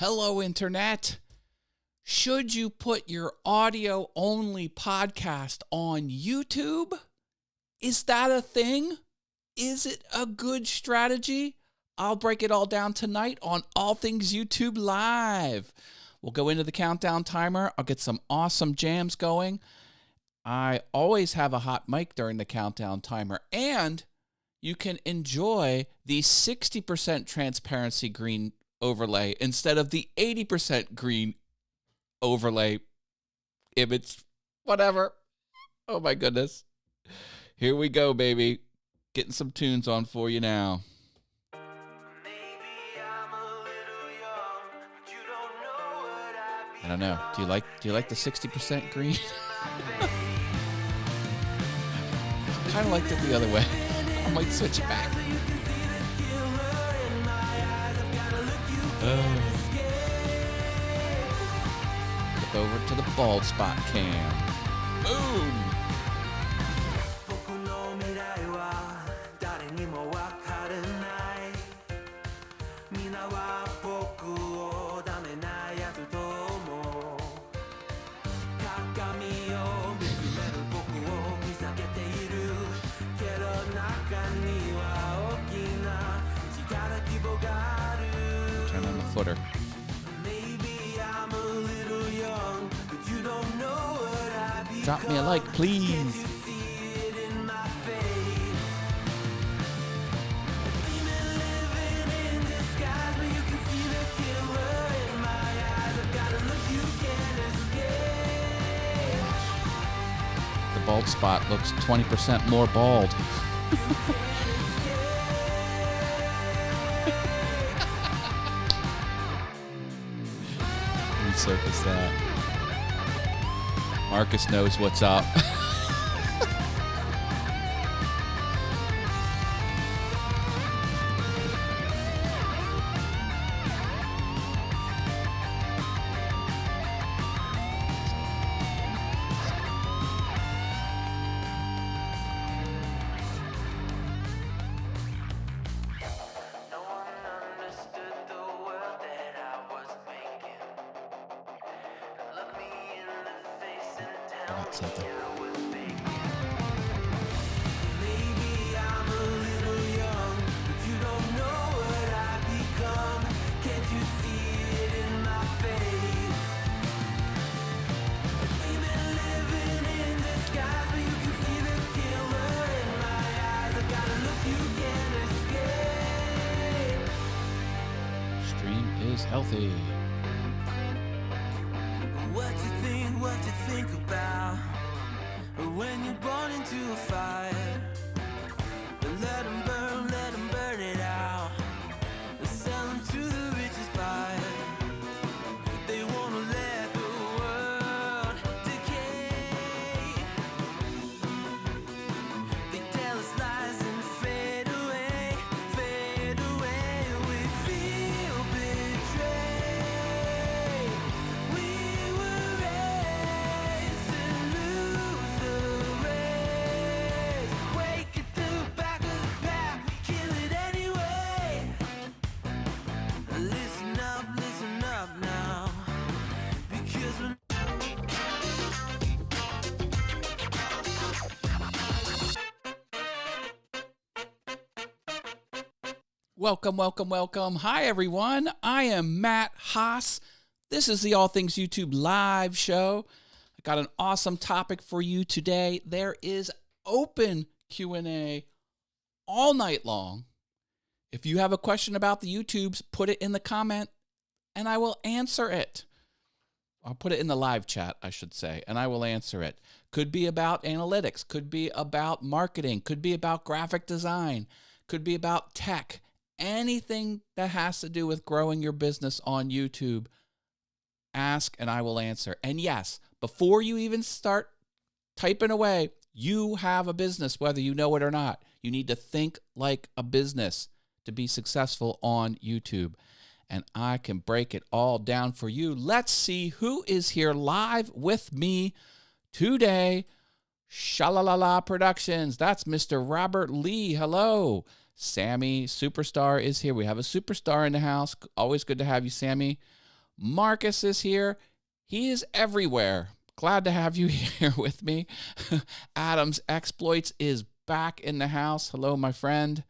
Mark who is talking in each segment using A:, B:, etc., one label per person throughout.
A: Hello, Internet. Should you put your audio-only podcast on YouTube? Is that a thing? Is it a good strategy? I'll break it all down tonight on All Things YouTube Live. We'll go into the countdown timer. I'll get some awesome jams going. I always have a hot mic during the countdown timer, and you can enjoy the 60% transparency green overlay instead of the 80% green overlay image, whatever. Oh my goodness. Here we go, baby. Getting some tunes on for you now. I don't know. Do you like the 60% green? Kind of liked it the other way. I might switch it back. Flip over to the bald spot cam. Boom! Turn on the footer. Drop me a like, please. The bald spot looks 20% more bald. Resurface that. Marcus knows what's up. Something. Stream is healthy.
B: What you think about when you're born into a fire? Let them burn it out. Sell them to the richest buyer. They wanna let the world decay. They tell us lies and fade away. We feel betrayed. We were raised to lose the race. Wake at the back of the pack, kill it anyway. Listen up now, because when
A: Welcome. Hi, everyone. I am Matt Haas. This is the All Things YouTube Live show. I got an awesome topic for you today. There is open Q&A all night long. If you have a question about the YouTubes, put it in the comment, and I will answer it. I'll put it in the live chat, I should say, and I will answer it. Could be about analytics, could be about marketing, could be about graphic design, could be about tech. Anything that has to do with growing your business on YouTube, ask and I will answer. And yes, before you even start typing away, you have a business, whether you know it or not. You need to think like a business to be successful on YouTube. And I can break it all down for you. Let's see who is here live with me today. Shalalala Productions. That's Mr. Robert Lee. Hello. Sammy Superstar is here. We have a superstar in the house. Always good to have you, Sammy. Marcus is here. He is everywhere. Glad to have you here with me. Adam's Exploits is back in the house. Hello, my friend.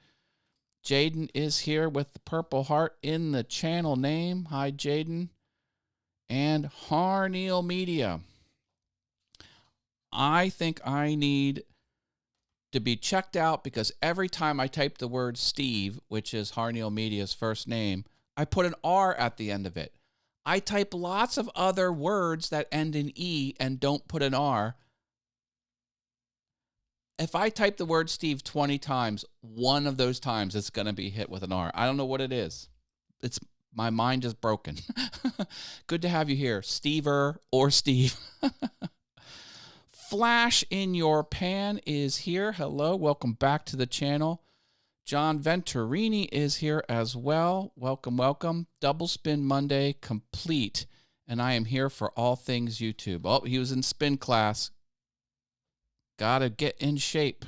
A: Jaden is here with the purple heart in the channel name. Hi, Jaden. And Harneal Media. I think I need to be checked out because every time I type the word Steve, which is Harneal Media's first name, I put an R at the end of it. I type lots of other words that end in E and don't put an R. If I type the word Steve 20 times, one of those times it's going to be hit with an R. I don't know what it is. My mind is broken. Good to have you here, Stever or Steve. Flash in your pan is here. Hello, welcome back to the channel. John Venturini is here as well. Welcome, welcome. Double Spin Monday complete. And I am here for all things YouTube. Oh, he was in spin class. Gotta get in shape.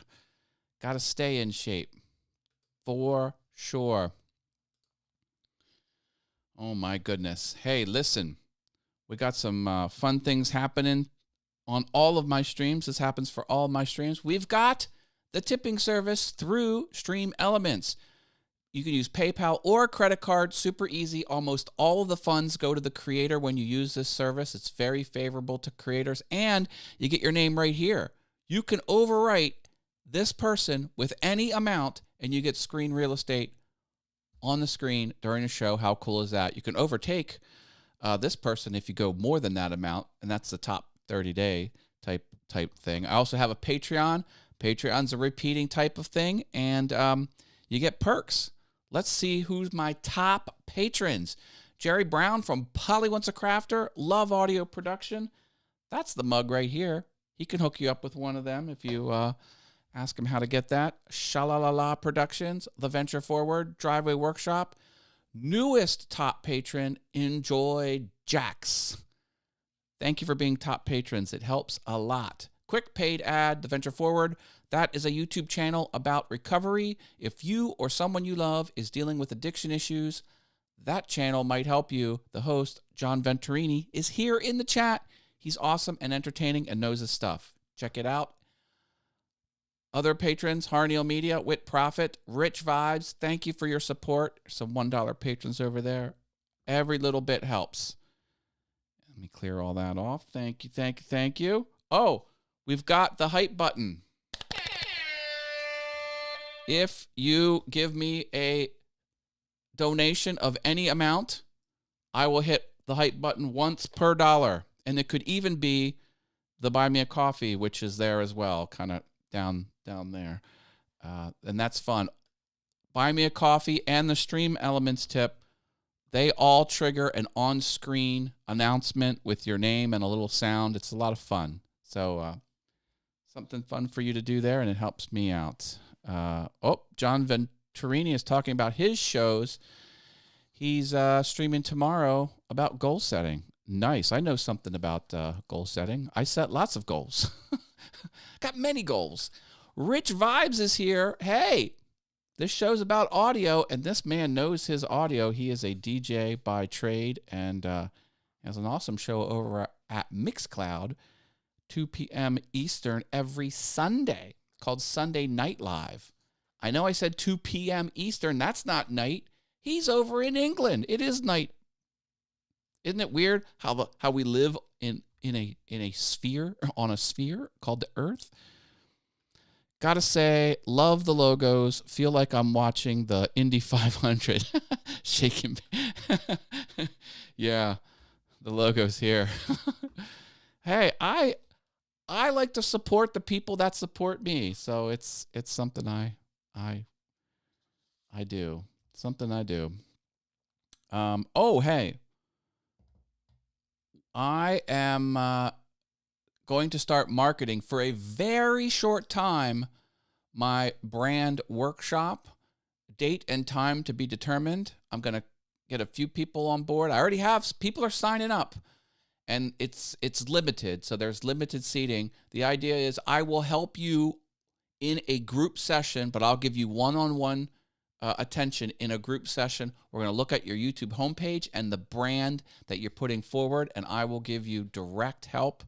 A: Gotta stay in shape. For sure. Oh my goodness. Hey, listen. We got some fun things happening on all of my streams. This happens for all of my streams. We've got the tipping service through Stream Elements. You can use PayPal or a credit card. Super easy. Almost all of the funds go to the creator when you use this service. It's very favorable to creators. And you get your name right here. You can overwrite this person with any amount, and you get screen real estate on the screen during a show. How cool is that? You can overtake this person if you go more than that amount, and that's the top 30-day type thing. I also have a Patreon. Patreon's a repeating type of thing, and you get perks. Let's see who's my top patrons. Jerry Brown from Polly Wants a Crafter, Love Audio Production. That's the mug right here. He can hook you up with one of them if you ask him how to get that. Shalalala Productions, The Venture Forward, Driveway Workshop. Newest top patron, Enjoy Jax. Thank you for being top patrons. It helps a lot. Quick paid ad, The Venture Forward. That is a YouTube channel about recovery. If you or someone you love is dealing with addiction issues, that channel might help you. The host, John Venturini, is here in the chat. He's awesome and entertaining and knows his stuff. Check it out. Other patrons, Harneal Media, Wit Profit, Rich Vibes. Thank you for your support. Some $1 patrons over there. Every little bit helps. Let me clear all that off. Thank you, thank you, thank you. Oh, we've got the hype button. If you give me a donation of any amount, I will hit the hype button once per dollar. And it could even be the Buy Me a Coffee, which is there as well, kind of down there. And that's fun. Buy Me a Coffee and the Stream Elements tip, they all trigger an on-screen announcement with your name and a little sound. It's a lot of fun. So something fun for you to do there, and it helps me out. John Venturini is talking about his shows. He's streaming tomorrow about goal setting. Nice. I know something about goal setting. I set lots of goals. Got many goals. Rich Vibes is here. Hey, this show's about audio, and this man knows his audio. He is a DJ by trade and has an awesome show over at Mixcloud, 2 p.m. Eastern every Sunday, called Sunday Night Live. I know I said 2 p.m. Eastern. That's not night. He's over in England. It is night. Isn't it weird how we live in a sphere, on a sphere called the Earth? Gotta say, love the logos. Feel like I'm watching the Indy 500. Shaking. Yeah, the logos here. Hey, I like to support the people that support me. So it's something I do. Something I do. Hey. I am going to start marketing for a very short time my brand workshop. Date and time to be determined. I'm going to get a few people on board. I already have. People are signing up, and it's limited, so there's limited seating. The idea is I will help you in a group session, but I'll give you one-on-one attention in a group session. We're going to look at your YouTube homepage and the brand that you're putting forward, and I will give you direct help.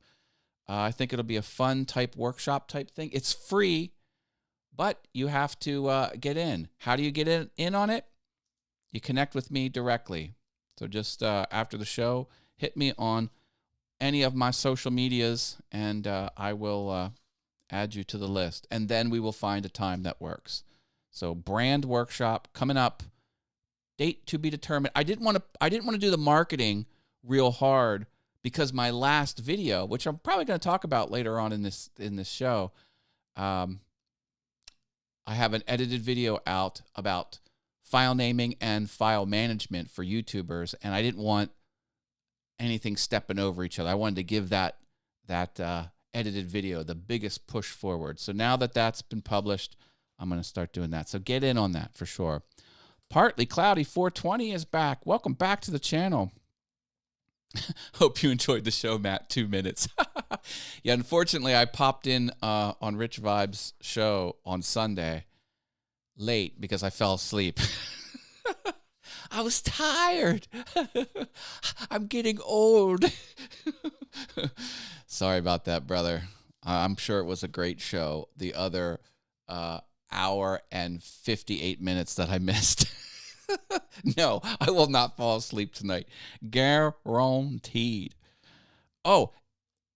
A: I think it'll be a fun type workshop type thing. It's free, but you have to get in. How do you get in on it? You connect with me directly. So just after the show, hit me on any of my social medias, and I will add you to the list. And then we will find a time that works. So brand workshop coming up. Date to be determined. I didn't want to do the marketing real hard because my last video, which I'm probably going to talk about later on in this show, I have an edited video out about file naming and file management for YouTubers, and I didn't want anything stepping over each other. I wanted to give that edited video the biggest push forward. So now that that's been published, I'm going to start doing that. So get in on that for sure. Partly Cloudy 420 is back. Welcome back to the channel. Hope you enjoyed the show, Matt. 2 minutes. Yeah, unfortunately, I popped in on Rich Vibe's show on Sunday late because I fell asleep. I was tired. I'm getting old. Sorry about that, brother. I'm sure it was a great show. The other hour and 58 minutes that I missed. No, I will not fall asleep tonight. Guaranteed. Oh,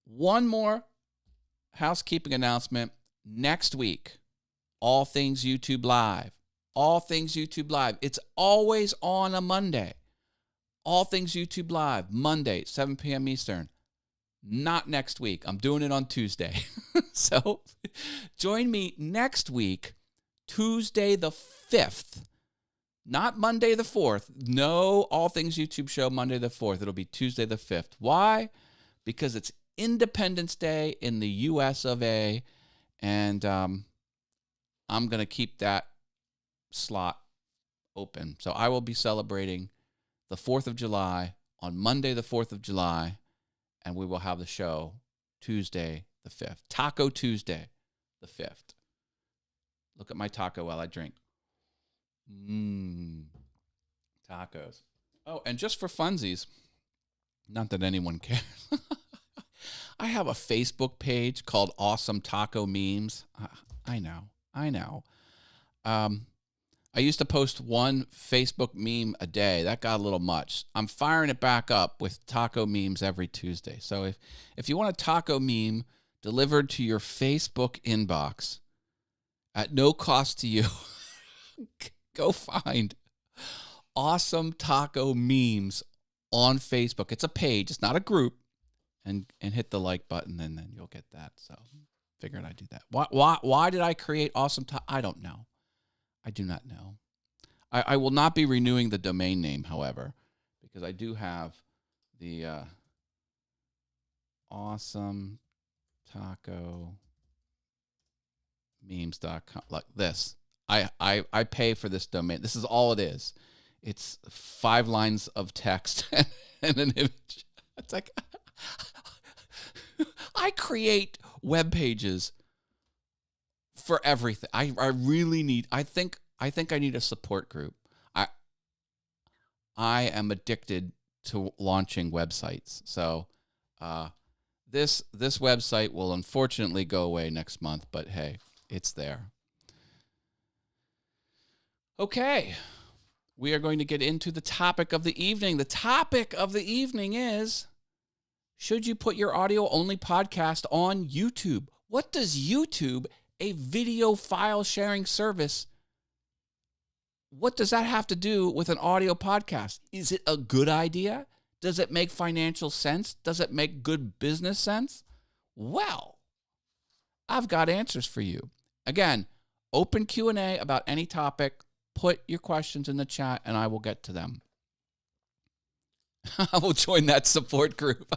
A: one more housekeeping announcement. Next week, All Things YouTube Live. All Things YouTube Live. It's always on a Monday. All Things YouTube Live, Monday, 7 p.m. Eastern. Not next week. I'm doing it on Tuesday. So join me next week, Tuesday the 5th. Not Monday the 4th. No All Things YouTube show Monday the 4th. It'll be Tuesday the 5th. Why? Because it's Independence Day in the US of A. And I'm going to keep that slot open. So I will be celebrating the 4th of July on Monday the 4th of July. And we will have the show Tuesday the 5th. Taco Tuesday the 5th. Look at my taco while I drink. Tacos. Oh, and just for funsies, not that anyone cares, I have a Facebook page called Awesome Taco Memes. I know. I used to post one Facebook meme a day. That got a little much. I'm firing it back up with taco memes every Tuesday. So if you want a taco meme delivered to your Facebook inbox at no cost to you, go find Awesome Taco Memes on Facebook. It's a page. It's not a group. And hit the like button, and then you'll get that. So figured I'd do that. Why did I create Awesome Taco? I don't know. I do not know. I will not be renewing the domain name, however, because I do have the Awesome Taco Memes.com. Like this. I pay for this domain. This is all it is. It's 5 lines of text and an image. It's like I create web pages for everything. I really need. I think I need a support group. I am addicted to launching websites. So this website will unfortunately go away next month, but hey, it's there. Okay, we are going to get into the topic of the evening. The topic of the evening is, should you put your audio-only podcast on YouTube? What does YouTube, a video file sharing service, what does that have to do with an audio podcast? Is it a good idea? Does it make financial sense? Does it make good business sense? Well, I've got answers for you. Again, open Q&A about any topic. Put your questions in the chat, and I will get to them. I will join that support group.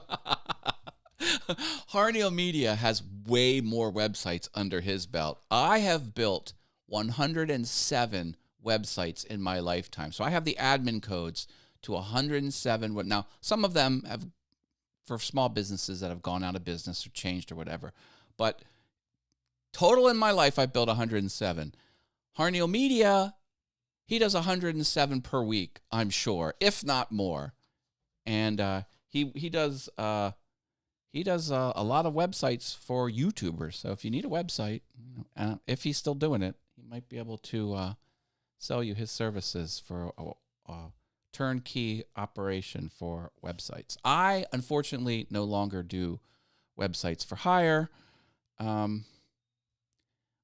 A: Harneel Media has way more websites under his belt. I have built 107 websites in my lifetime. So I have the admin codes to 107. Now, some of them have, for small businesses that have gone out of business or changed or whatever. But total in my life, I've built 107. Harneel Media, He does 107 per week, I'm sure, if not more. And he does a lot of websites for YouTubers. So if you need a website, if he's still doing it, he might be able to sell you his services for a turnkey operation for websites. I, unfortunately, no longer do websites for hire. I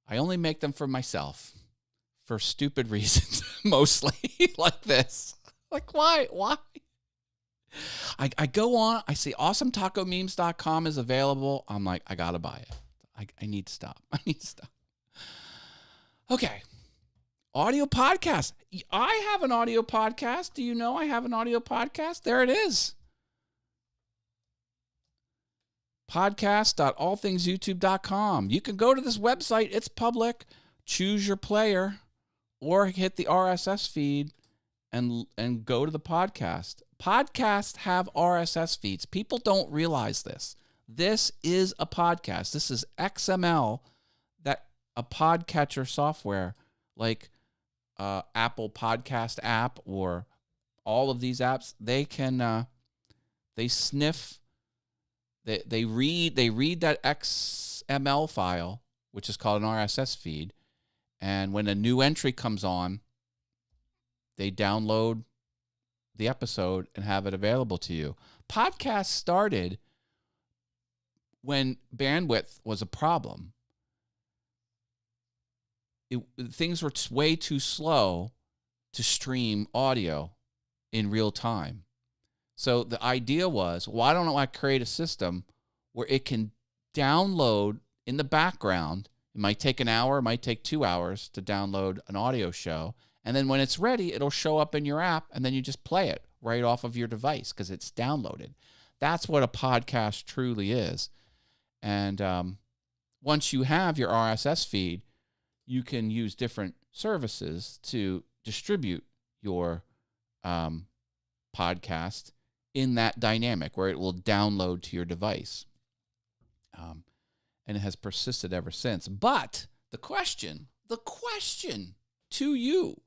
A: only make them for myself for stupid reasons, mostly like this. Like, why? I go on, I see awesometacomemes.com is available. I'm like, I got to buy it. I need to stop. Okay. Audio podcast. I have an audio podcast. Do you know I have an audio podcast? There it is. Podcast.allthingsyoutube.com. You can go to this website. It's public. Choose your player or hit the RSS feed and go to the podcast. Podcasts have RSS feeds. People don't realize this. This is a podcast. This is XML, that a podcatcher software like Apple Podcast app or all of these apps, they can they sniff, they read that XML file, which is called an RSS feed, and when a new entry comes on, they download the episode and have it available to you. Podcasts started when bandwidth was a problem. Things were way too slow to stream audio in real time. So the idea was, why don't I create a system where it can download in the background? It might take an hour, it might take 2 hours to download an audio show. And then when it's ready, it'll show up in your app, and then you just play it right off of your device because it's downloaded. That's what a podcast truly is. And once you have your RSS feed, you can use different services to distribute your podcast in that dynamic where it will download to your device. And it has persisted ever since. But the question to you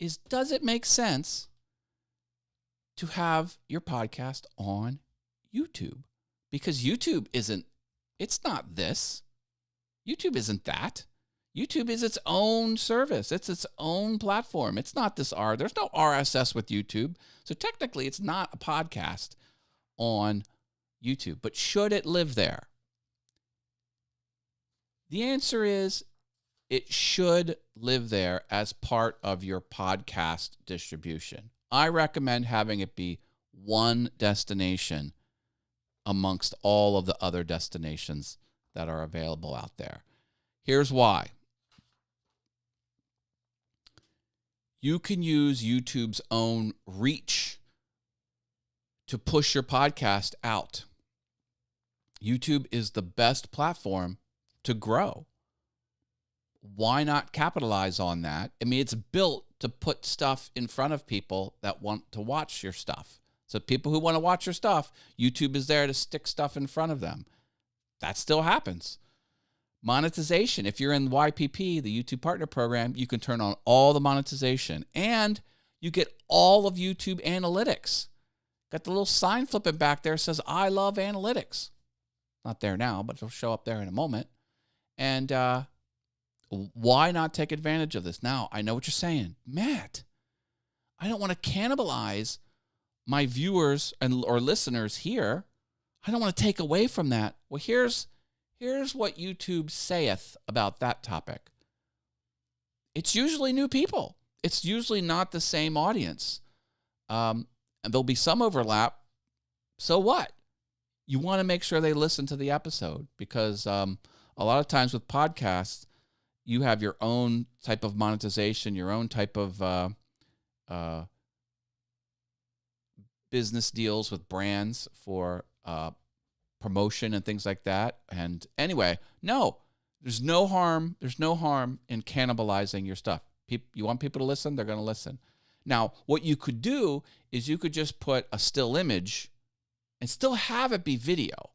A: is, does it make sense to have your podcast on YouTube? Because YouTube it's not this. YouTube isn't that. YouTube is its own service. It's its own platform. It's not this R. There's no RSS with YouTube. So technically, it's not a podcast on YouTube. But should it live there? The answer is it should live there as part of your podcast distribution. I recommend having it be one destination amongst all of the other destinations that are available out there. Here's why. You can use YouTube's own reach to push your podcast out. YouTube is the best platform to grow. Why not capitalize on that? I mean, it's built to put stuff in front of people that want to watch your stuff. So people who want to watch your stuff, YouTube is there to stick stuff in front of them. That still happens. Monetization. If you're in YPP, the YouTube Partner Program, you can turn on all the monetization. And you get all of YouTube analytics. Got the little sign flipping back there that says, I love analytics. Not there now, but it'll show up there in a moment. And why not take advantage of this? Now, I know what you're saying. Matt, I don't want to cannibalize my viewers or listeners here. I don't want to take away from that. Well, here's what YouTube saith about that topic. It's usually new people. It's usually not the same audience. And there'll be some overlap. So what? You want to make sure they listen to the episode because a lot of times with podcasts, you have your own type of monetization, your own type of business deals with brands for promotion and things like that. And anyway, no, there's no harm. There's no harm in cannibalizing your stuff. You want people to listen, they're going to listen. Now, what you could do is you could just put a still image and still have it be video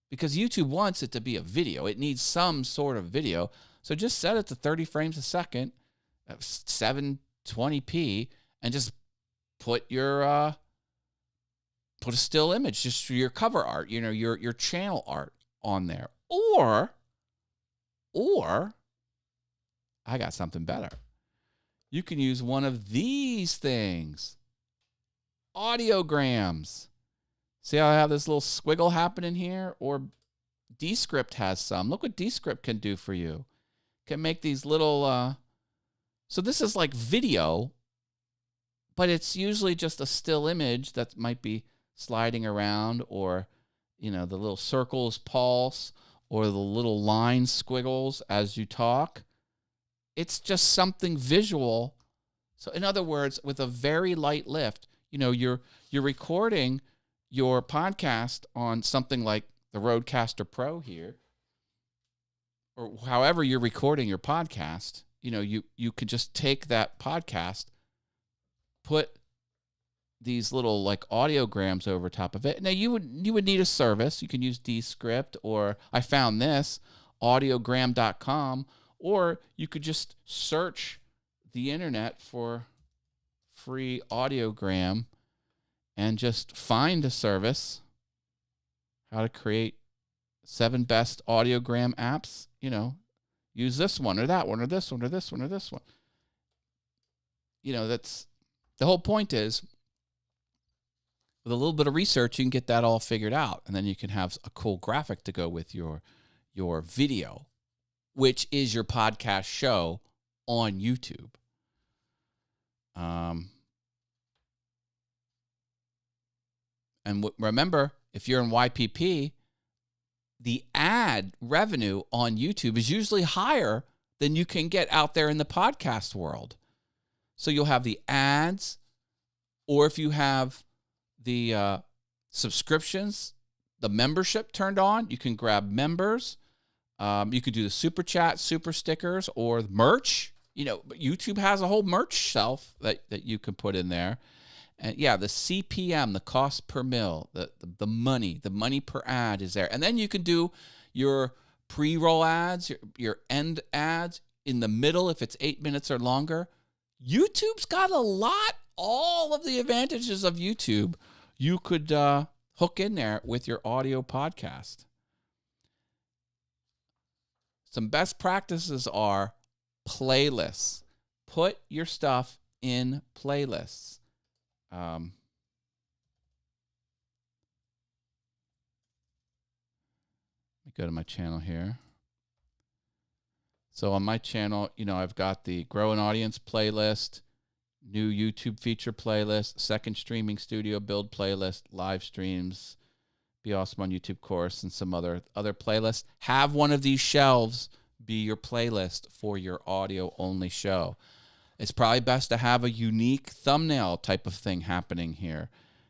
A: because YouTube wants it to be a video. It needs some sort of video. So just set it to 30 frames a second, 7 1080p and just put your put a still image, just your cover art, your channel art on there. Or I got something better. You can use one of these things. Audiograms. See how I have this little squiggle happening here? Or Descript has some. Look what Descript can do for you. Can make these little so this is like video, but it's usually just a still image that might be sliding around, or the little circles pulse, or the little line squiggles as you talk. It's just something visual. So in other words, with a very light lift, you're recording your podcast on something like the Rodecaster Pro here, or however you're recording your podcast. You could just take that podcast, put these little like audiograms over top of it. Now you would need a service. You can use Descript, or I found this, audiogram.com, or you could just search the internet for free audiogram and just find a service. How to create 7 best audiogram apps. Use this one or that one or this one or this one or this one. That's the whole point is, with a little bit of research, you can get that all figured out. And then you can have a cool graphic to go with your video, which is your podcast show on YouTube. And remember, if you're in YPP, the ad revenue on YouTube is usually higher than you can get out there in the podcast world. So you'll have the ads, or if you have the subscriptions, the membership turned on, you can grab members. You could do the super chat, super stickers, or merch. But YouTube has a whole merch shelf that you can put in there. And yeah, the CPM, the cost per mil, the money per ad is there. And then you can do your pre-roll ads, your end ads in the middle if it's 8 minutes or longer. YouTube's got a lot, all of the advantages of YouTube you could hook in there with your audio podcast. Some best practices are playlists. Put your stuff in playlists. Let me go to my channel here. So on my channel, I've got the Grow an Audience playlist, new YouTube feature playlist, second streaming studio build playlist, live streams, Be Awesome on YouTube course, and some other playlists. Have one of these shelves be your playlist for your audio only show. It's probably best to have a unique thumbnail type of thing happening here,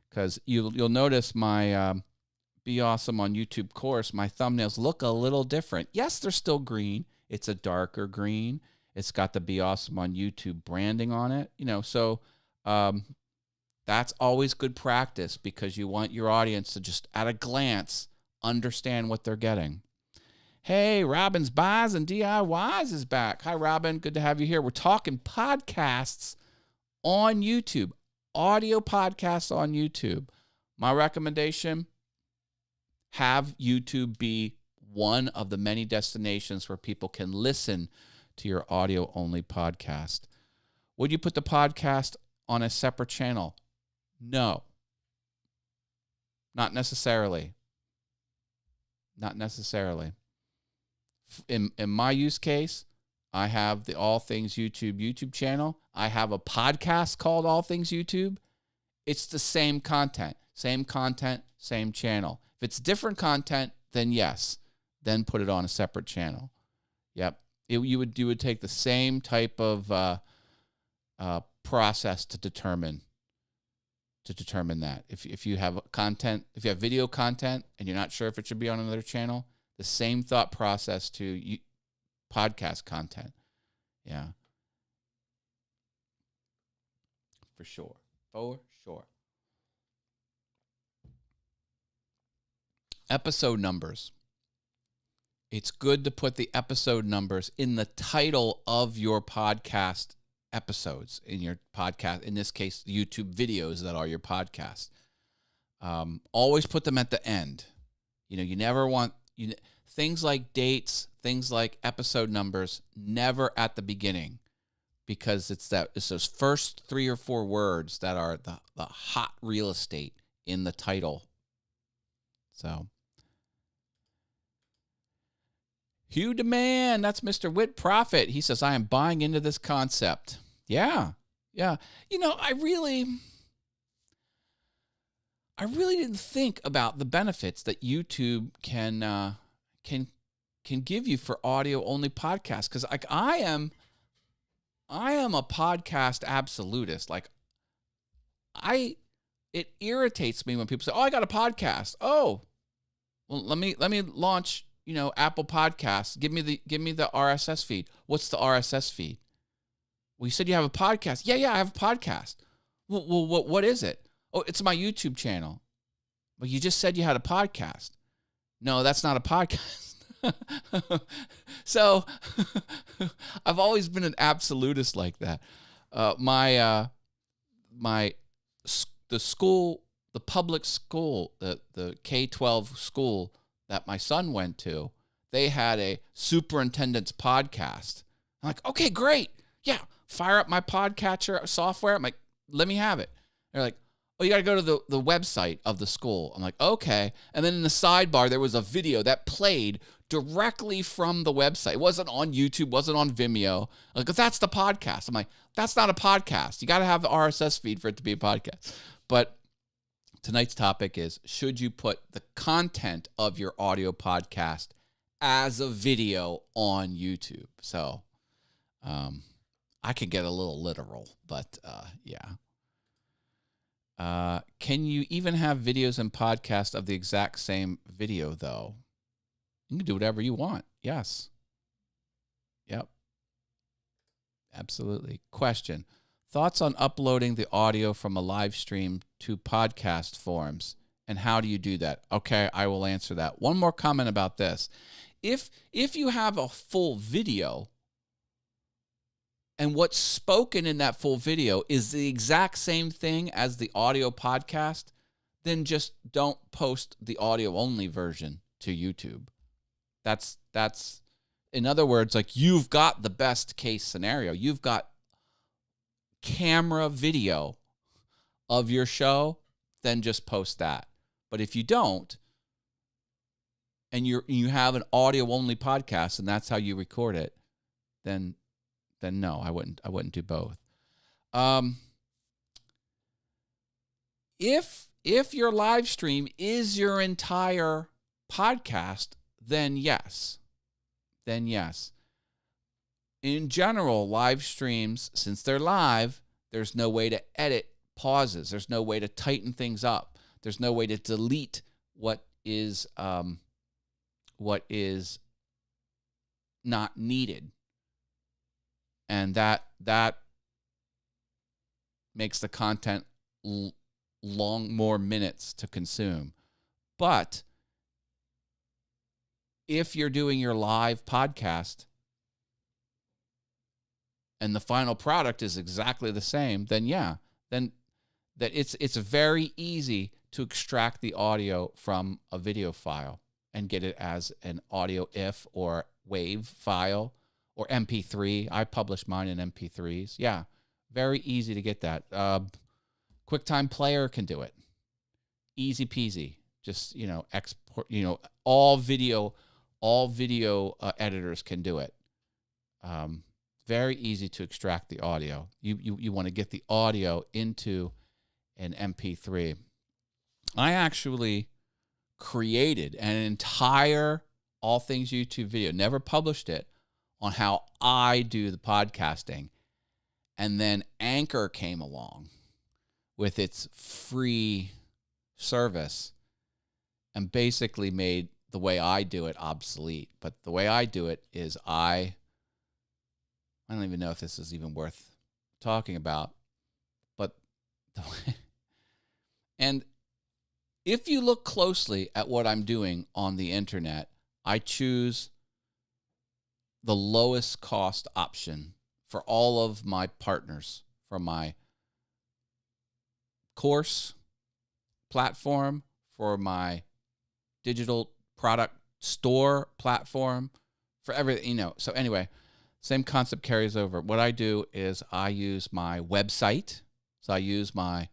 A: because you'll notice my Be Awesome on YouTube course, my thumbnails look a little different. Yes, they're still green. It's a darker green. It's got the Be Awesome on YouTube branding on it. So that's always good practice, because you want your audience to just at a glance understand what they're getting. Hey, Robin's Buys and DIYs is back. Hi, Robin. Good to have you here. We're talking podcasts on YouTube, audio podcasts on YouTube. My recommendation, have YouTube be one of the many destinations where people can listen to your audio-only podcast. Would you put the podcast on a separate channel? No. Not necessarily. Not necessarily. In my use case, I have the All Things YouTube channel. I have a podcast called All Things YouTube. It's the same content, same channel. If it's different content, then yes, then put it on a separate channel. Yep. You would take the same type of process to determine that. If you have content, if you have video content and you're not sure if it should be on another channel, the same thought process to podcast content. Yeah. For sure. Episode numbers. It's good to put the episode numbers in the title of your podcast episodes in your podcast, in this case, YouTube videos that are your podcast. Always put them at the end. You never want things like dates, things like episode numbers, never at the beginning, because it's those first 3 or 4 words that are the hot real estate in the title. So, Hugh Demand, that's Mr. Wit Profit. He says, I am buying into this concept. Yeah. I really didn't think about the benefits that YouTube can give you for audio only podcasts, because like I am a podcast absolutist. Like it irritates me when people say, "Oh, I got a podcast." Oh, well, let me launch, Apple Podcasts. Give me the RSS feed. What's the RSS feed? Well, you said you have a podcast. Yeah, I have a podcast. Well, what is it? Oh, it's my YouTube channel. Well, you just said you had a podcast. No, that's not a podcast. So I've always been an absolutist like that. The public school, the K-12 school that my son went to, they had a superintendent's podcast. I'm like, okay, great. Yeah, fire up my podcatcher software. I'm like, let me have it. They're like, oh, you got to go to the website of the school. I'm like, okay. And then in the sidebar, there was a video that played directly from the website. It wasn't on YouTube, wasn't on Vimeo. Like, that's the podcast. I'm like, that's not a podcast. You got to have the RSS feed for it to be a podcast. But tonight's topic is, should you put the content of your audio podcast as a video on YouTube? So I could get a little literal, but yeah. Can you even have videos and podcasts of the exact same video, though? You can do whatever you want. Yes. Yep. Absolutely. Question. Thoughts on uploading the audio from a live stream to podcast forms, and how do you do that? Okay, I will answer that. One more comment about this. If you have a full video and what's spoken in that full video is the exact same thing as the audio podcast, then just don't post the audio only version to YouTube. That's in other words, like, you've got the best case scenario. You've got camera video of your show, then just post that. But if you don't, and you have an audio only podcast and that's how you record it, then no, I wouldn't do both. If your live stream is your entire podcast, then yes. In general, live streams, since they're live, there's no way to edit pauses. There's no way to tighten things up. There's no way to delete what is not needed. And that makes the content more minutes to consume. But if you're doing your live podcast and the final product is exactly the same, then it's very easy to extract the audio from a video file and get it as an audio IF or WAV file or MP3. I publish mine in MP3s. Yeah, very easy to get that. QuickTime Player can do it. Easy peasy. Just, export, all video editors can do it. Very easy to extract the audio. You want to get the audio into an MP3. I actually created an entire All Things YouTube video, never published it, on how I do the podcasting. And then Anchor came along with its free service and basically made the way I do it obsolete. But the way I do it is I don't even know if this is even worth talking about, but and if you look closely at what I'm doing on the internet, I choose the lowest cost option for all of my partners, from my course platform, for my digital product store platform, for everything, So anyway, same concept carries over. What I do is I use my website. So I use my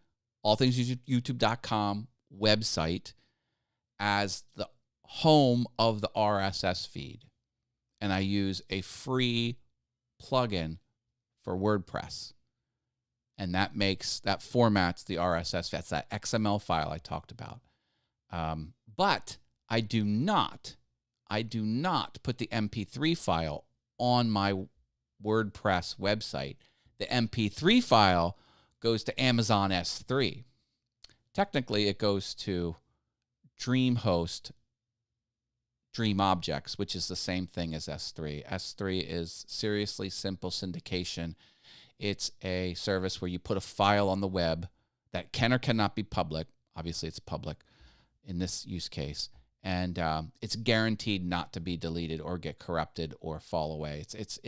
A: allthingsyoutube.com website as the home of the RSS feed. And I use a free plugin for WordPress. And that formats the RSS. That's that XML file I talked about. But I do not put the MP3 file on my WordPress website. The MP3 file goes to Amazon S3. Technically, it goes to DreamHost Dream Objects, which is the same thing as S3. S3 is Seriously Simple Syndication. It's a service where you put a file on the web that can or cannot be public. Obviously, it's public in this use case. And it's guaranteed not to be deleted or get corrupted or fall away. It's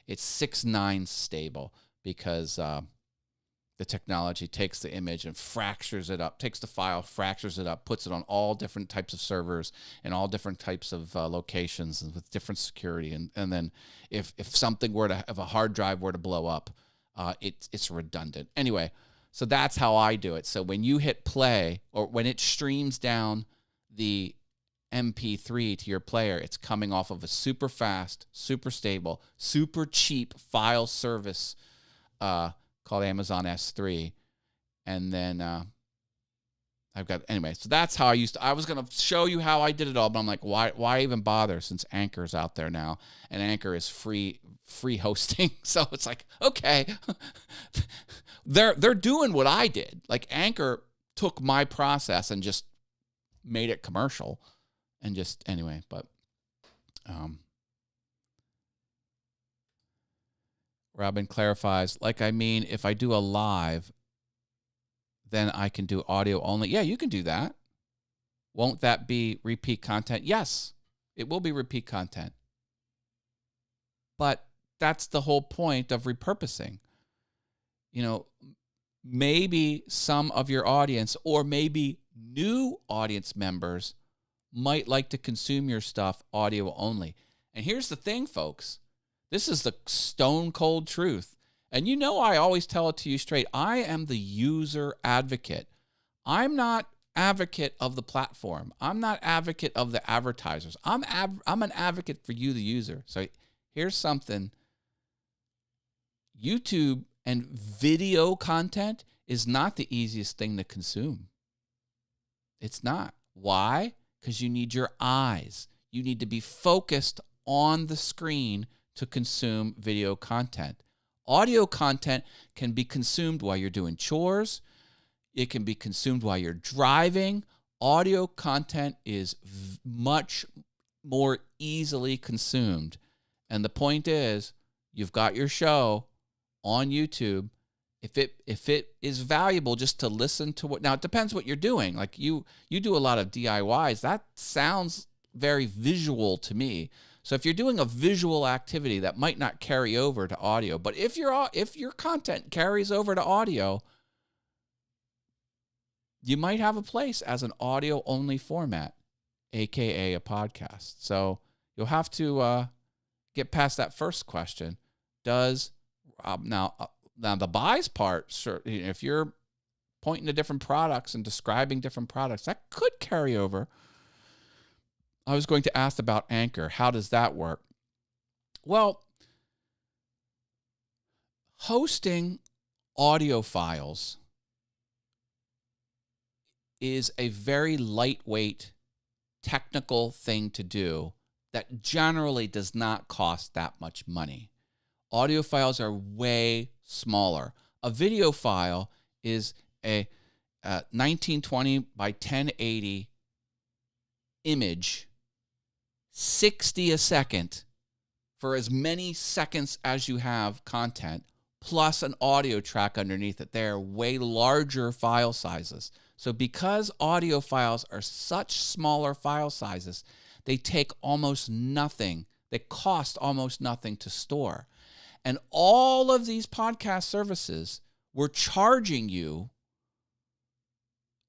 A: 6.9 stable because the technology takes the image and fractures it up, takes the file, fractures it up, puts it on all different types of servers and all different types of locations and with different security. And then if something if a hard drive were to blow up, it's redundant. Anyway, so that's how I do it. So when you hit play or when it streams down the MP3 to your player, it's coming off of a super fast, super stable, super cheap file service called Amazon S3. And then so that's how I was going to show you how I did it all, but I'm like, why even bother, since Anchor's out there now, and Anchor is free hosting. So it's like, okay, they're doing what I did. Like, Anchor took my process and just made it commercial. And just, anyway, but Robin clarifies, if I do a live, then I can do audio only. Yeah, you can do that. Won't that be repeat content? Yes, it will be repeat content. But that's the whole point of repurposing. Maybe some of your audience, or maybe new audience members, might like to consume your stuff audio only. And here's the thing, folks. This is the stone cold truth. And I always tell it to you straight. I am the user advocate. I'm not advocate of the platform. I'm not advocate of the advertisers. I'm an advocate for you, the user. So here's something. YouTube and video content is not the easiest thing to consume. It's not. Why? Because you need your eyes. You need to be focused on the screen to consume video content. Audio content can be consumed while you're doing chores. It can be consumed while you're driving. Audio content is much more easily consumed. And the point is, you've got your show on YouTube. If it is valuable just to listen to now it depends what you're doing. Like you do a lot of DIYs. That sounds very visual to me. So if you're doing a visual activity, that might not carry over to audio. But if your content carries over to audio, you might have a place as an audio only format, aka a podcast. So you'll have to get past that first question. Does now the buys part, sure, if you're pointing to different products and describing different products, that could carry over. I was going to ask about Anchor. How does that work? Well, hosting audio files is a very lightweight technical thing to do that generally does not cost that much money. Audio files are way smaller. A video file is a 1920 by 1080 image, 60 a second for as many seconds as you have content, plus an audio track underneath it. They're way larger file sizes. So because audio files are such smaller file sizes, they take almost nothing. They cost almost nothing to store. And all of these podcast services were charging you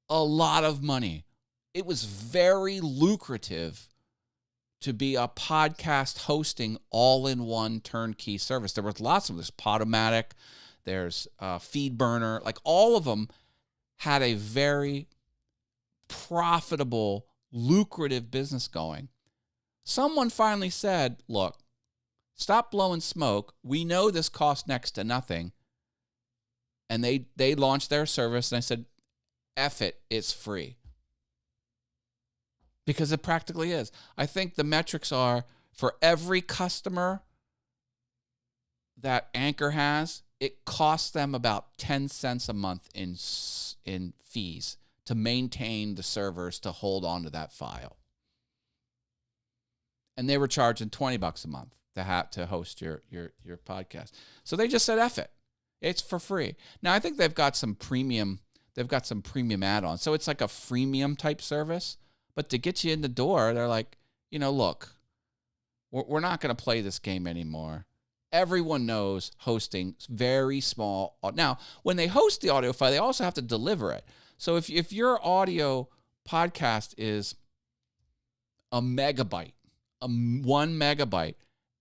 A: a lot of money. It was very lucrative to be a podcast hosting all-in-one turnkey service. There was lots of them. There's Podomatic, there's FeedBurner. Like all of them had a very profitable, lucrative business going. Someone finally said, look, stop blowing smoke. We know this costs next to nothing. And they launched their service, and I said, F it, it's free. Because it practically is. I think the metrics are for every customer that Anchor has, it costs them about 10 cents a month in fees to maintain the servers to hold on to that file. And they were charging $20 a month to host your podcast. So they just said F it. It's for free. Now I think they've got some premium add-ons. So it's like a freemium type service. But to get you in the door, they're like, look, we're not going to play this game anymore. Everyone knows hosting very small. Now, when they host the audio file, they also have to deliver it. So if your audio podcast is a megabyte, 1 megabyte,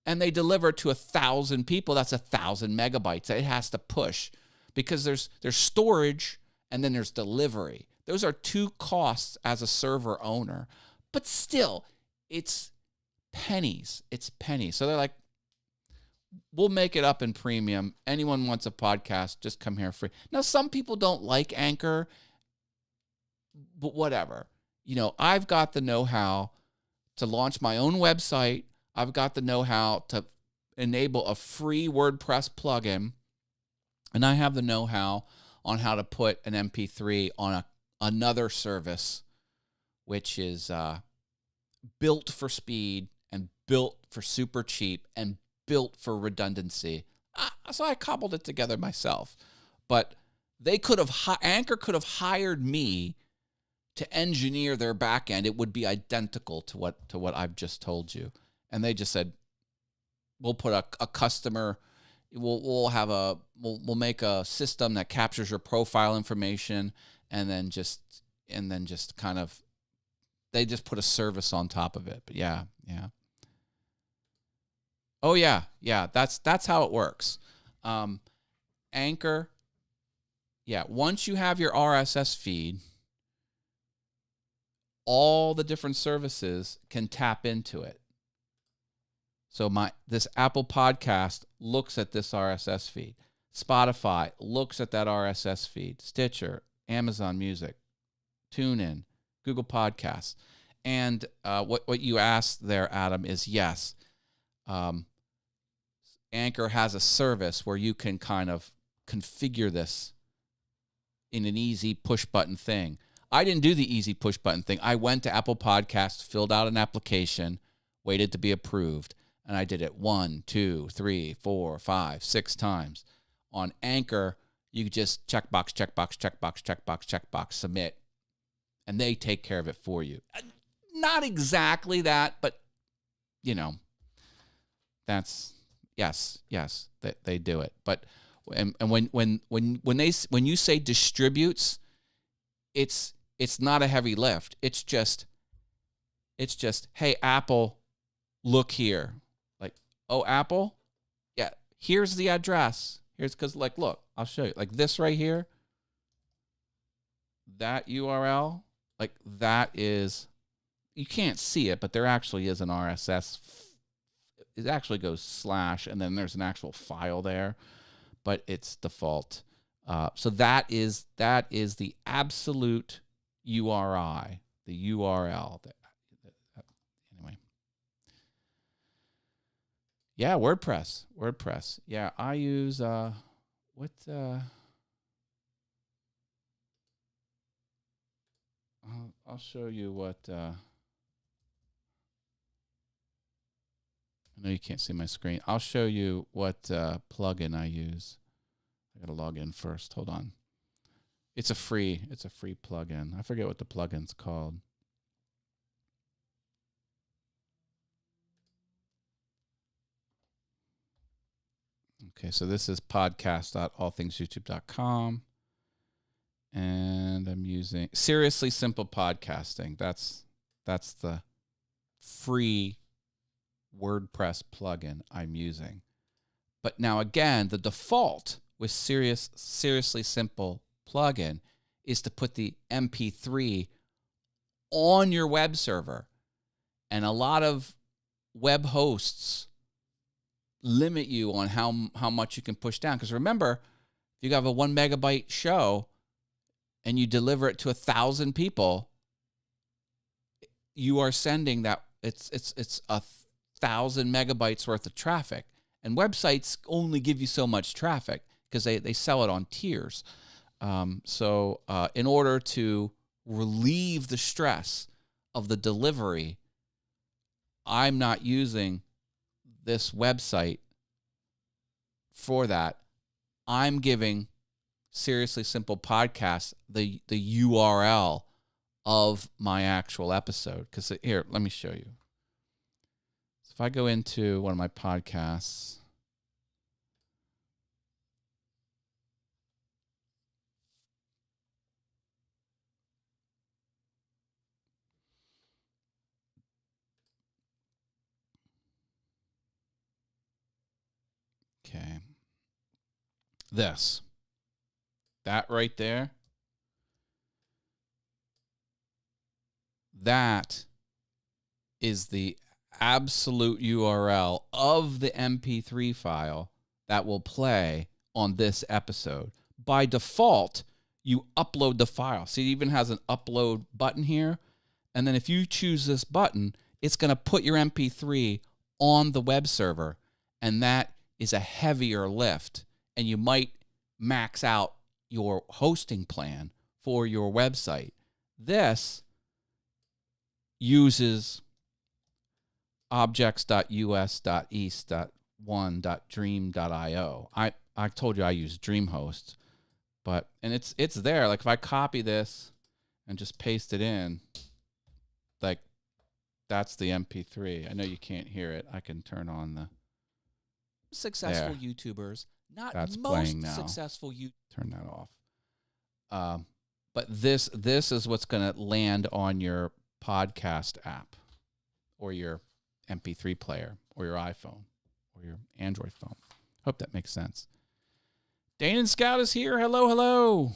A: and they deliver it to 1,000 people, that's 1,000 megabytes. It has to push because there's storage and then there's delivery. Those are two costs as a server owner. But still, it's pennies. It's pennies. So they're like, we'll make it up in premium. Anyone wants a podcast, just come here free. Now, some people don't like Anchor, but whatever. I've got the know-how to launch my own website. I've got the know-how to enable a free WordPress plugin. And I have the know-how on how to put an MP3 on another service, which is built for speed and built for super cheap and built for redundancy. So I cobbled it together myself. But Anchor could have hired me to engineer their back end. It would be identical to what I've just told you. And they just said, we'll put a customer. We'll make a system that captures your profile information, and then just kind of, they just put a service on top of it. But yeah. Oh yeah. That's how it works. Anchor. Yeah. Once you have your RSS feed, all the different services can tap into it. So this Apple Podcast looks at this RSS feed. Spotify looks at that RSS feed. Stitcher, Amazon Music, TuneIn, Google Podcasts. And what you asked there, Adam, is yes. Anchor has a service where you can kind of configure this in an easy push button thing. I didn't do the easy push button thing. I went to Apple Podcasts, filled out an application, waited to be approved. And I did it 1, 2, 3, 4, 5, 6 times. On Anchor, you just checkbox, submit, and they take care of it for you. Not exactly that, but that's yes, they do it. But and when you say distributes, it's not a heavy lift. It's just hey, Apple, look here. Oh, Apple? Yeah, here's the address. Here's because, look, I'll show you. Like this right here, that URL, that is, you can't see it, but there actually is an RSS. It actually goes / and then there's an actual file there, but it's default. So that is the absolute URI, the URL. Anyway. Yeah, WordPress. Yeah, I use I'll show you what I know you can't see my screen. I'll show you what plugin I use. I got to log in first. Hold on. It's a free plugin. I forget what the plugin's called. Okay, so this is podcast.allthingsyoutube.com. And I'm using Seriously Simple Podcasting. That's the free WordPress plugin I'm using. But now again, the default with Seriously Simple plugin is to put the MP3 on your web server. And a lot of web hosts limit you on how much you can push down. Because remember, if you have a 1 megabyte show and you deliver it to 1,000 people, you are sending that it's 1,000 megabytes worth of traffic. And websites only give you so much traffic because they sell it on tiers. So in order to relieve the stress of the delivery, I'm not using this website for that. I'm giving Seriously Simple Podcast the URL of my actual episode. Because here, let me show you. So if I go into one of my podcasts, okay, that right there, that is the absolute URL of the MP3 file that will play on this episode. By default, you upload the file. See, it even has an upload button here. And then if you choose this button, it's going to put your MP3 on the web server. And that is a heavier lift. And you might max out your hosting plan for your website. This uses objects.us.east.1.dream.io. I told you I use DreamHost, and it's there. Like if I copy this and just paste it in, like that's the MP3. I know you can't hear it. I can turn on the successful there. YouTubers, not that's most successful YouTubers. Turn that off. But this is what's going to land on your podcast app or your MP3 player or your iPhone or your Android phone. Hope that makes sense. Dane and Scout is here. Hello, hello.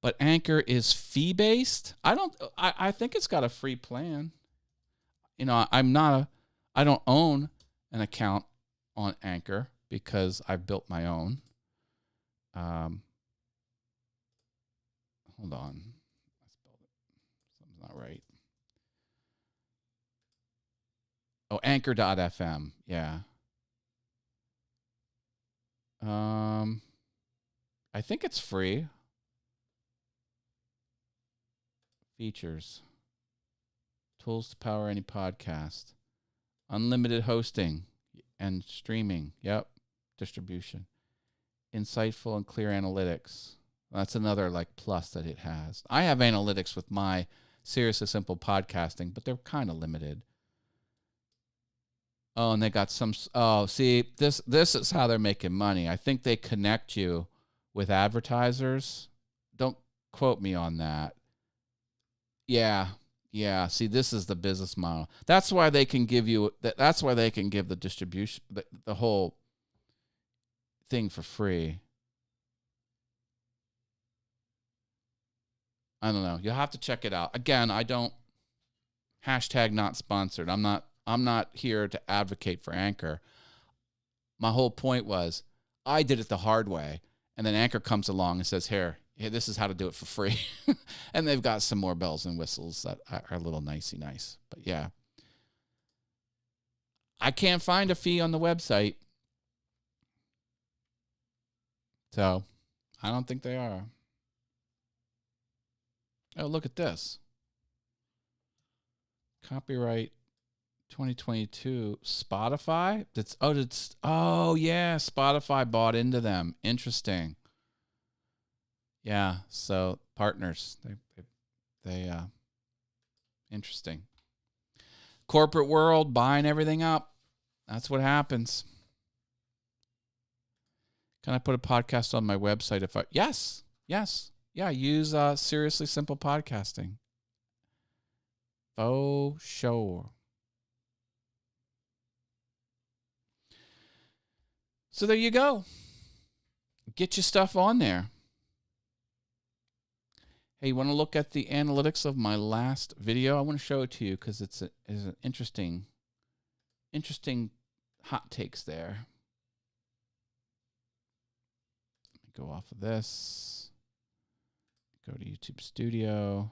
A: But Anchor is fee-based. I think it's got a free plan. You know, I don't own an account on Anchor because I've built my own. Hold on. I spelled it. Something's not right. Oh, Anchor.fm. Yeah. I think it's free. Features. Tools to power any podcast. Unlimited hosting and streaming. Yep. Distribution. Insightful and clear analytics. That's another like plus that it has. I have analytics with my Seriously Simple Podcasting, but they're kind of limited. Oh, and they got some. Oh, see, this is how they're making money. I think they connect you with advertisers. Don't quote me on that. Yeah. See, this is the business model. That's why they can give you. That's why they can give the distribution, the whole thing for free. I don't know. You'll have to check it out. Again, I don't. Hashtag not sponsored. I'm not here to advocate for Anchor. My whole point was I did it the hard way, and then Anchor comes along and says, here, this is how to do it for free. And they've got some more bells and whistles that are a little nicey nice. But yeah, I can't find a fee on the website. So I don't think they are. Oh, look at this. Copyright 2022 Spotify. Oh yeah, Spotify bought into them. Interesting. Yeah, so partners. They interesting. Corporate world buying everything up. That's what happens. Can I put a podcast on my website if I... Yes. Yeah, use Seriously Simple Podcasting. For sure. So there you go. Get your stuff on there. Hey, you want to look at the analytics of my last video? I want to show it to you because it's an interesting hot takes there. Go off of this. Go to YouTube Studio.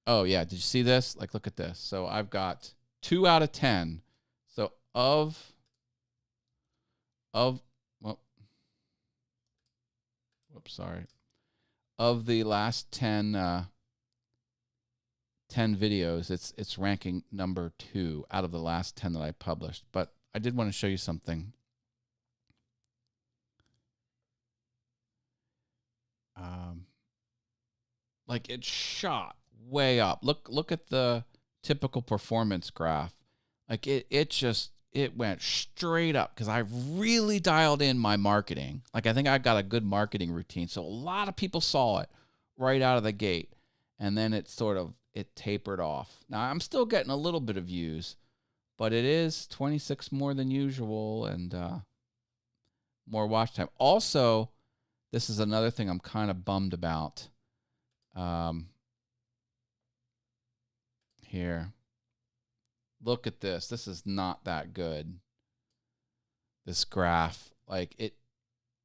A: Oh, yeah. Did you see this? Like, look at this. So I've got 2 out of 10. So well, whoops, sorry. Of the last 10 videos, it's ranking number 2 out of the last 10 that I published. But I did want to show you something. Like it shot way up. Look at the typical performance graph. Like it went straight up because I really dialed in my marketing. Like I think I got a good marketing routine. So a lot of people saw it right out of the gate. And then it tapered off. Now I'm still getting a little bit of views, but it is 26 more than usual and more watch time. Also, this is another thing I'm kind of bummed about. Here. Look at this. This is not that good. This graph.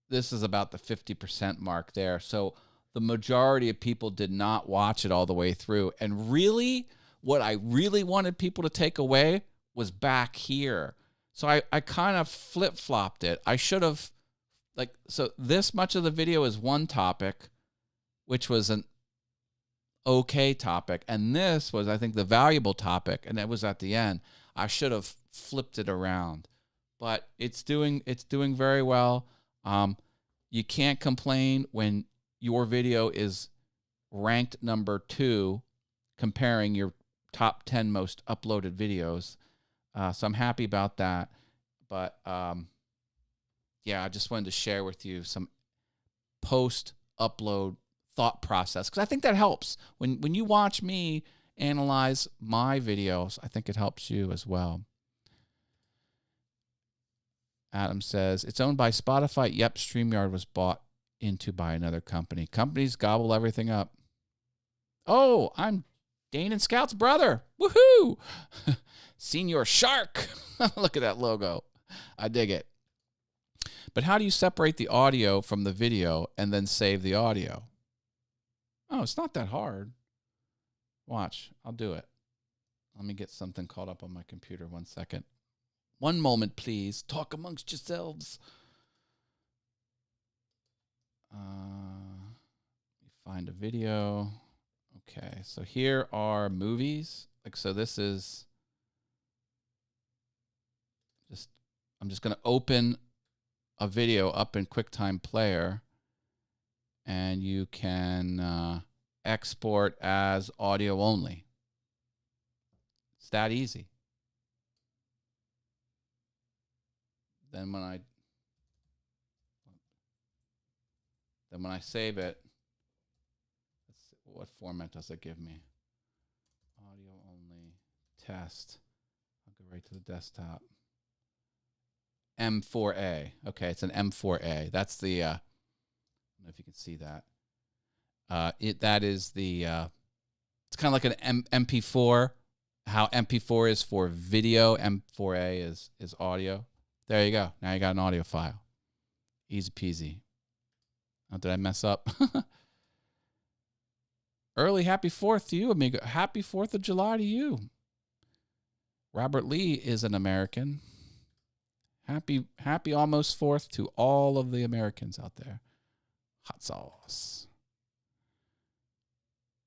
A: This is about the 50% mark there. So the majority of people did not watch it all the way through. And really, what I really wanted people to take away was back here. So I kind of flip-flopped it. I should have, so this much of the video is one topic, which was an okay topic. And this was, I think, the valuable topic. And that was at the end. I should have flipped it around. But it's doing very well. You can't complain when your video is ranked number 2, comparing your top 10 most uploaded videos. So I'm happy about that. But yeah, I just wanted to share with you some post-upload thought process, because I think that helps. When you watch me analyze my videos, I think it helps you as well. Adam says, it's owned by Spotify. Yep, StreamYard was bought into by another company. Companies gobble everything up. Oh, I'm Dane and Scout's brother. Woohoo! Senior Shark. Look at that logo. I dig it. But how do you separate the audio from the video and then save the audio? Oh, it's not that hard. Watch. I'll do it. Let me get something caught up on my computer. 1 second. One moment, please. Talk amongst yourselves. Let me find a video. Okay, so here are movies. So this is I'm just going to open a video up in QuickTime Player, and you can export as audio only. It's that easy. Then when I save it, let's see, what format does it give me? Audio only, test. I'll go right to the desktop. M4A. Okay, it's an M4A. That's the, I don't know if you can see that. That is the, it's kind of like an MP4. How MP4 is for video, M4A is audio. There you go. Now you got an audio file. Easy peasy. Oh, did I mess up? Early happy 4th to you, amigo. Happy 4th of July to you. Robert Lee is an American. Happy almost 4th to all of the Americans out there. Hot sauce.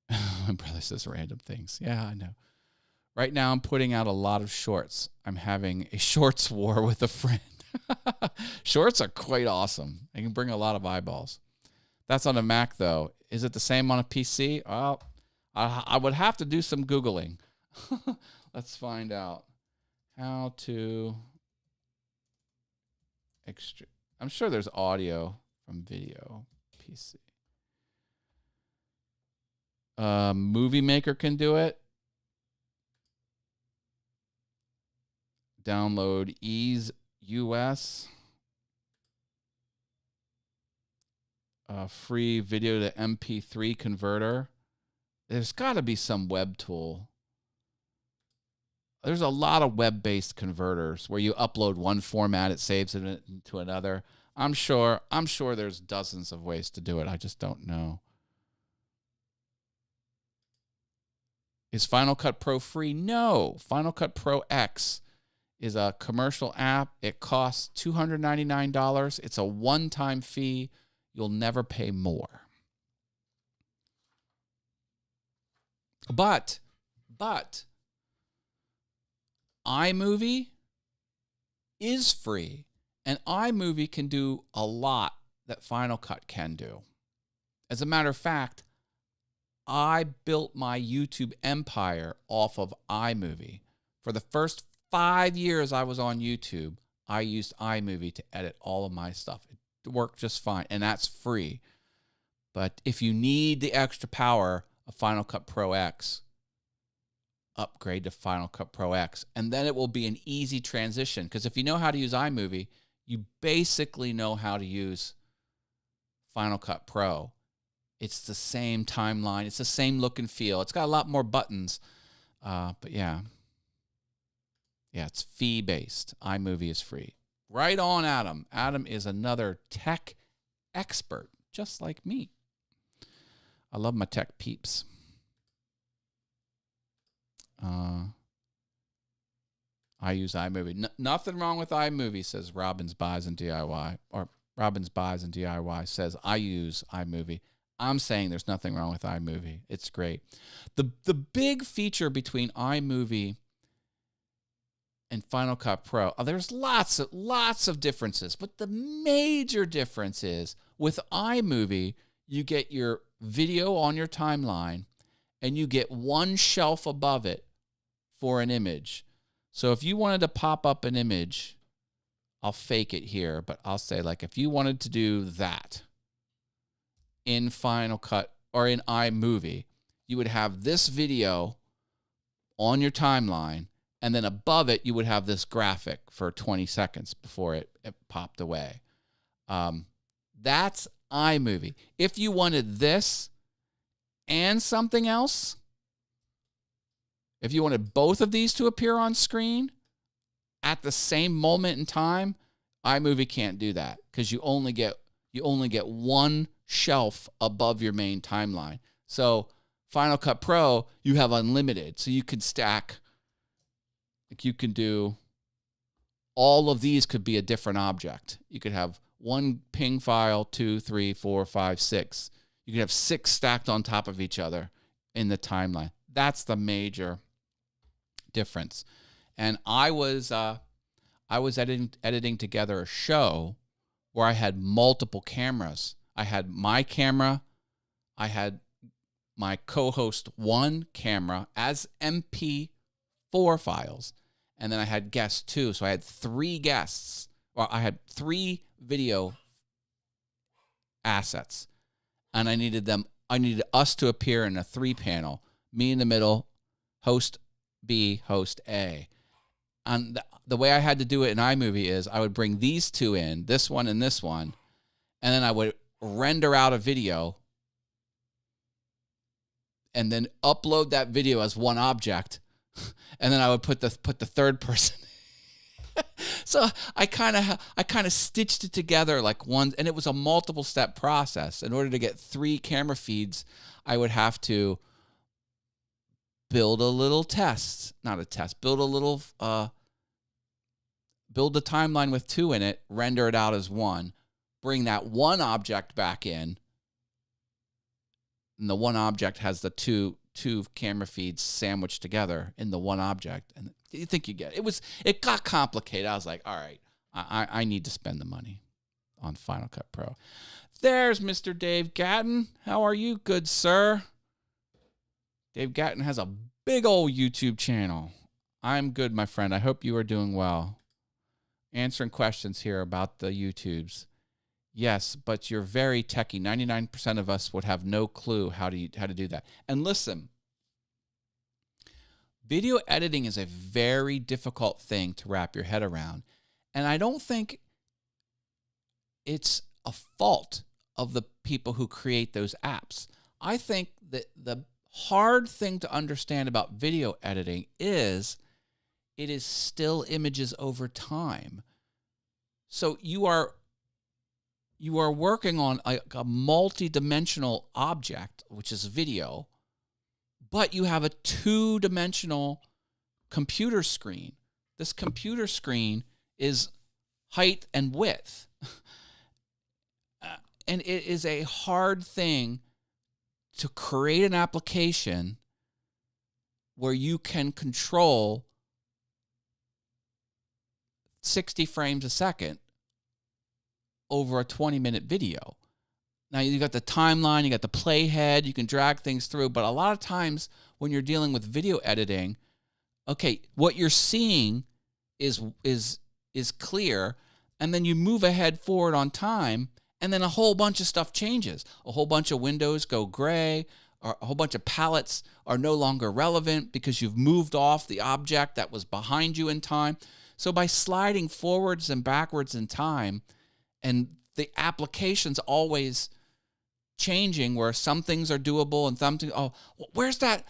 A: My brother says random things. Yeah, I know. Right now I'm putting out a lot of shorts. I'm having a shorts war with a friend. Shorts are quite awesome. They can bring a lot of eyeballs. That's on a Mac, though. Is it the same on a PC? Well, I would have to do some Googling. Let's find out. How to I'm sure there's audio from video. PC. Movie Maker can do it. Download Ease US. Free video to MP3 converter. There's got to be some web tool. There's a lot of web-based converters where you upload one format, it saves it into another. I'm sure there's dozens of ways to do it. I just don't know. Is Final Cut Pro free? No. Final Cut Pro X is a commercial app. It costs $299. It's a one-time fee. You'll never pay more. But iMovie is free, and iMovie can do a lot that Final Cut can do. As a matter of fact, I built my YouTube empire off of iMovie. For the first 5 years I was on YouTube, I used iMovie to edit all of my stuff. It worked just fine, and that's free. But if you need the extra power of Final Cut Pro X, upgrade to Final Cut Pro X, and then it will be an easy transition. Because if you know how to use iMovie, you basically know how to use Final Cut Pro. It's the same timeline. It's the same look and feel. It's got a lot more buttons. But yeah. Yeah, it's fee-based. iMovie is free. Right on, Adam. Adam is another tech expert, just like me. I love my tech peeps. I use iMovie. Nothing wrong with iMovie, says Robbins Buys and DIY. Or Robbins Buys and DIY says, I use iMovie. I'm saying there's nothing wrong with iMovie. It's great. The big feature between iMovie and Final Cut Pro, there's lots of differences, but the major difference is with iMovie, you get your video on your timeline and you get one shelf above it for an image. So if you wanted to pop up an image, I'll fake it here, but I'll say, like, if you wanted to do that in Final Cut or in iMovie, you would have this video on your timeline, and then above it, you would have this graphic for 20 seconds before it popped away. That's iMovie. If you wanted this and something else, if you wanted both of these to appear on screen at the same moment in time, iMovie can't do that because you only get one shelf above your main timeline. So Final Cut Pro, you have unlimited. So you could stack, like you can do, all of these could be a different object. You could have one ping file, 2, 3, 4, 5, 6. You could have 6 stacked on top of each other in the timeline. That's the major difference. And I was editing together a show where I had multiple cameras. I had my camera, I had my co-host one camera as MP4 files, and then I had guests too. So I had 3 guests, or I had 3 video assets, and I needed us to appear in a 3-panel, me in the middle, host B, host A. And the way I had to do it in iMovie is I would bring these 2 in, this one and this one, and then I would render out a video and then upload that video as one object, and then I would put the third person. So I kind of stitched it together like one, and it was a multiple step process. In order to get 3 camera feeds, I would have to build a little test, not a test, build a timeline with 2 in it, render it out as one, bring that one object back in, and the one object has the two camera feeds sandwiched together in the one object. And you think you get it. It got complicated. I was like, all right, I need to spend the money on Final Cut Pro. There's Mr. Dave Gatton. How are you, good sir? Dave Gatton has a big old YouTube channel. I'm good, my friend. I hope you are doing well. Answering questions here about the YouTubes. Yes, but you're very techie. 99% of us would have no clue how to do that. And listen, video editing is a very difficult thing to wrap your head around. And I don't think it's a fault of the people who create those apps. I think that the hard thing to understand about video editing is it is still images over time. So you are working on a multi-dimensional object, which is video, but you have a two-dimensional computer screen. This computer screen is height and width. And it is a hard thing to create an application where you can control 60 frames a second over a 20-minute video. Now, you got the timeline, you got the playhead, you can drag things through, but a lot of times when you're dealing with video editing, okay, what you're seeing is clear, and then you move ahead forward on time, and then a whole bunch of stuff changes. A whole bunch of windows go gray, or a whole bunch of palettes are no longer relevant because you've moved off the object that was behind you in time. So by sliding forwards and backwards in time, and the application's always changing where some things are doable and some things, oh, where's that?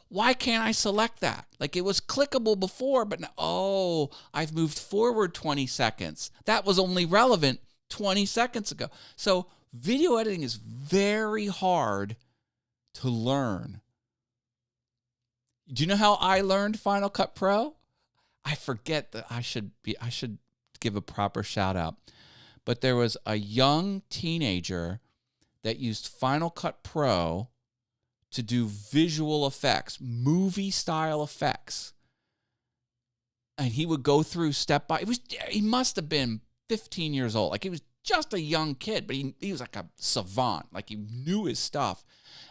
A: Why can't I select that? Like it was clickable before, but now, oh, I've moved forward 20 seconds. That was only relevant 20 seconds ago. So video editing is very hard to learn. Do you know how I learned Final Cut Pro? I forget that I should give a proper shout out. But there was a young teenager that used Final Cut Pro to do visual effects, movie style effects. And he would go through step by, he must have been 15 years old. Like he was just a young kid, but he was like a savant. Like he knew his stuff.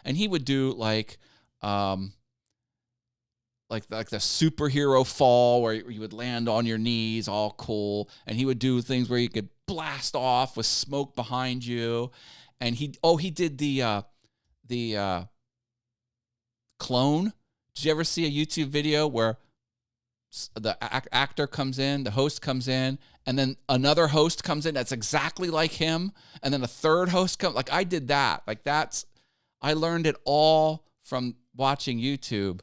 A: And he would do like the superhero fall where you would land on your knees, all cool. And he would do things where you could blast off with smoke behind you. And he did the clone. Did you ever see a YouTube video where the actor comes in, the host comes in, and then another host comes in that's exactly like him, and then a third host comes? Like I did that. Like I learned it all from watching YouTube,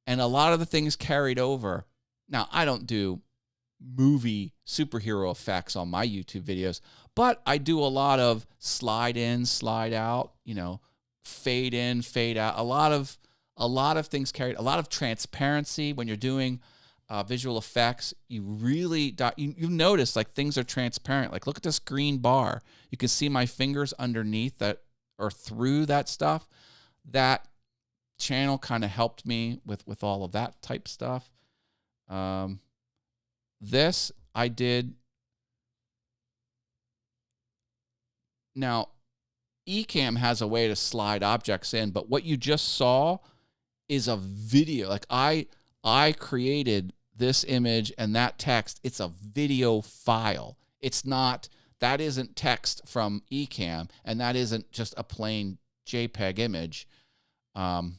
A: and a lot of the things carried over. Now, I don't do movie superhero effects on my YouTube videos, but I do a lot of slide in, slide out, fade in, fade out. A lot of things carried, a lot of transparency when you're doing visual effects. You really, you notice like things are transparent. Like look at this green bar. You can see my fingers underneath that or through that stuff. That channel kind of helped me with all of that type stuff. This I did. Now, Ecamm has a way to slide objects in, but what you just saw is a video. Like I created this image and that text. It's a video file. It's not, that isn't text from Ecamm, and that isn't just a plain JPEG image. And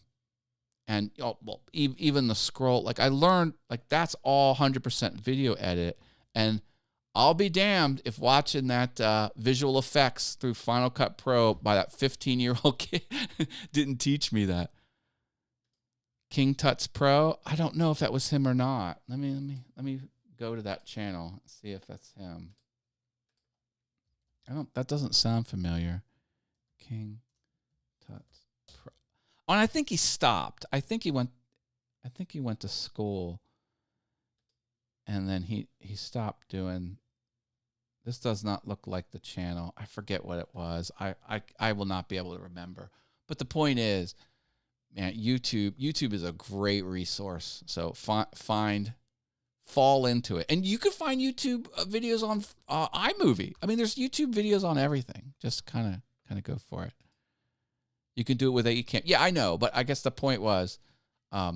A: even the scroll, like I learned, like that's all 100% video edit. And I'll be damned if watching that visual effects through Final Cut Pro by that 15-year-old kid didn't teach me that. King Tuts Pro, I don't know if that was him or not. Let me go to that channel and see if that's him. That doesn't sound familiar. King Tuts Pro. Oh, and I think he stopped. I think he went to school, and then he stopped doing. This does not look like the channel. I forget what it was. I will not be able to remember. But the point is, man, YouTube is a great resource. So fall into it. And you can find YouTube videos on iMovie. I mean, there's YouTube videos on everything. Just kind of go for it. You can do it with Ecamm. Yeah, I know, but I guess the point was, I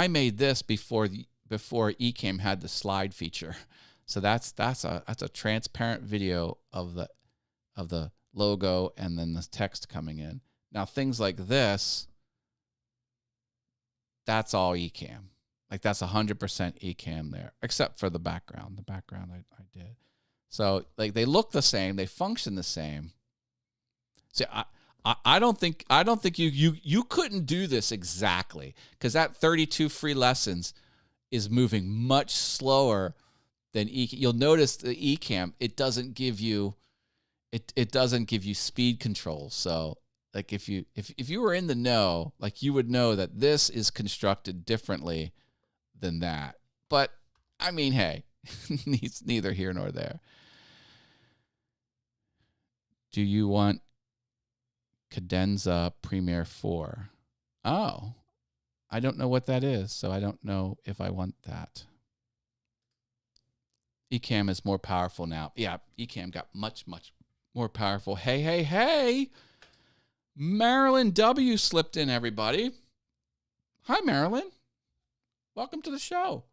A: made this before Ecamm had the slide feature. So that's a transparent video of the logo and then the text coming in. Now things like this, that's all Ecamm. Like that's 100% Ecamm there, except for the background. The background I did. So like they look the same, they function the same. See, I don't think you couldn't do this exactly, because that 32 free lessons is moving much slower than You'll notice the Ecamm, it doesn't give you speed control. So like if you were in the know, like you would know that this is constructed differently than that. But I mean, hey, it's neither here nor there. Do you want Cadenza Premiere 4? Oh, I don't know what that is, so I don't know if I want that. Ecamm is more powerful now. Yeah, Ecamm got much more powerful. Hey. Marilyn W. slipped in, everybody. Hi, Marilyn. Welcome to the show.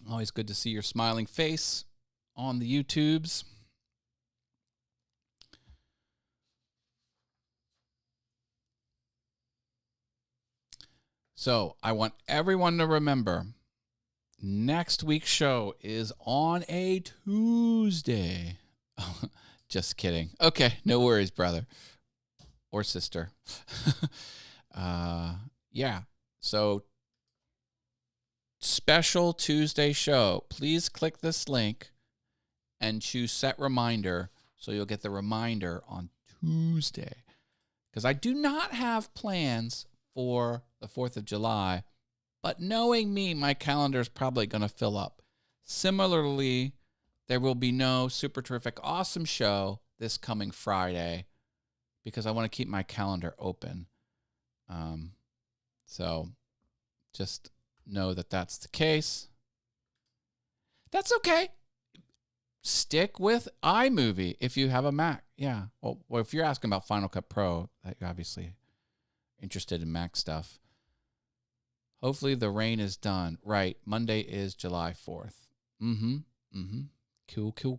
A: Always good to see your smiling face on the YouTubes. So I want everyone to remember, next week's show is on a Tuesday. Just kidding. Okay, no worries, brother or sister. Yeah, so special Tuesday show. Please click this link and choose set reminder so you'll get the reminder on Tuesday. Because I do not have plans for the 4th of July, but knowing me, my calendar is probably going to fill up. Similarly, there will be no super terrific awesome show this coming Friday because I want to keep my calendar open. So just know that that's the case. That's okay. Stick with iMovie if you have a Mac. Yeah. Well, if you're asking about Final Cut Pro, you're obviously interested in Mac stuff. Hopefully the rain is done. Right. Monday is July 4th.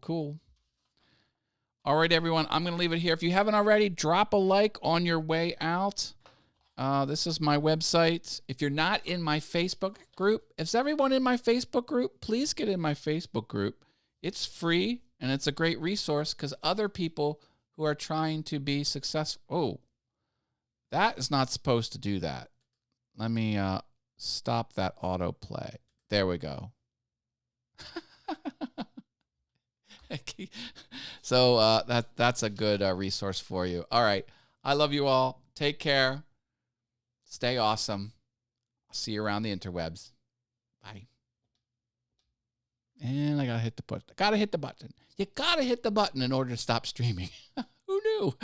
A: Cool. All right, everyone. I'm going to leave it here. If you haven't already, drop a like on your way out. This is my website. If you're not in my Facebook group, is everyone in my Facebook group? Please get in my Facebook group. It's free, and it's a great resource because other people who are trying to be successful. Oh, that is not supposed to do that. Let me stop that autoplay. There we go. So that's a good resource for you. All right. I love you all. Take care. Stay awesome. I'll see you around the interwebs. Bye. And I got to hit the button. You got to hit the button in order to stop streaming. Who knew?